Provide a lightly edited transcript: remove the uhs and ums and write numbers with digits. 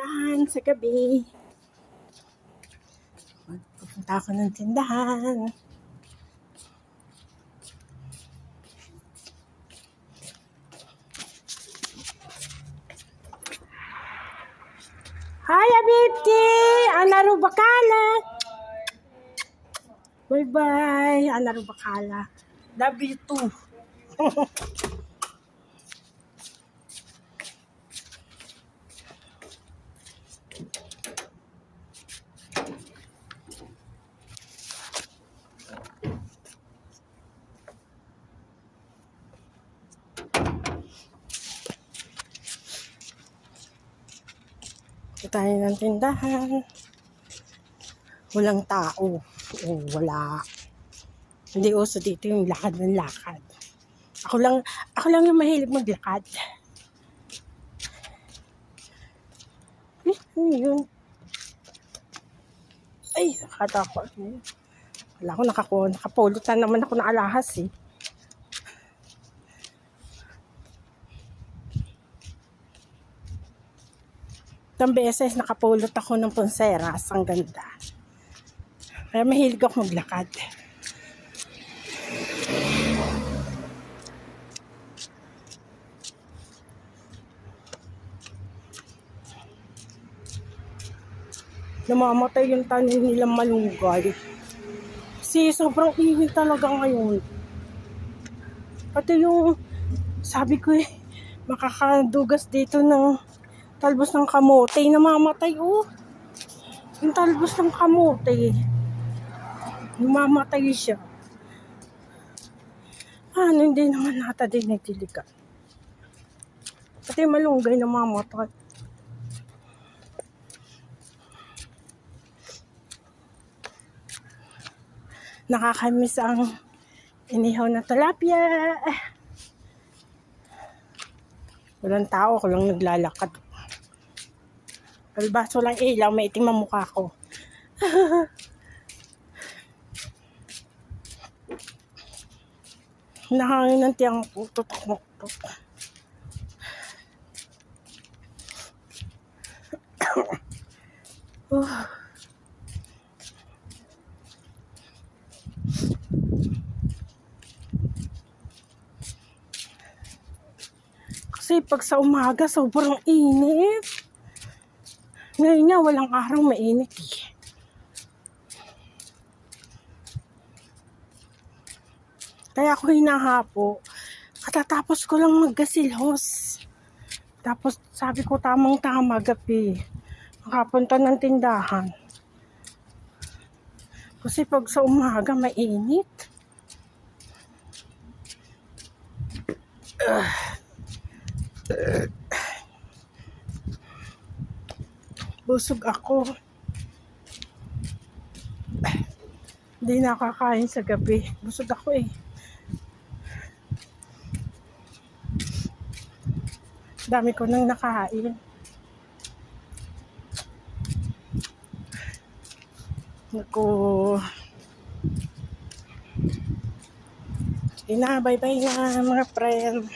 tindahan sa gabi. Pupunta ako ng tindahan. Hi, Abibti! Anaru bakala! Bye-bye! Anaru bakala. Love you too. Tayo ng tindahan. Walang tao. Wala. Hindi uso dito yung lakad ng lakad. Ako lang yung mahilig maglakad. Ano yun? Ay, nakatakot. Wala ko nakapulot na naman ako na alahas eh. Itong beses nakapulot ako ng punseras. Ang ganda. Kaya mahilig ako maglakad. Namamatay yung tanim nilang malunggay. Kasi sobrang init talaga ngayon. Pati yung, sabi ko eh, makakadugas dito ng talbos ng kamote. Namamatay oh. Yung talbos ng kamote. Namamatay siya. Hindi naman nata din nagtilikan. Pati malunggay namamatay. Nakakamiss ang inihaw na tilapia. Walang tao, ako lang naglalakad. Albaso lang ilaw, may itim ang mukha ko. Nahangin ng tiyang tutok. Kasi pag sa umaga, sobrang init. Ngayon nga, walang araw, mainit eh. Kaya ako hinahapo. Katatapos ko lang maggasilhos. Tapos sabi ko tamang-tama gabi. Makapunta ng tindahan. Kasi pag sa umaga, mainit. Busog ako. Hindi nakakain sa gabi. Busog ako eh. Dami ko nang nakain. Naku. Sige na, bye-bye na mga friend.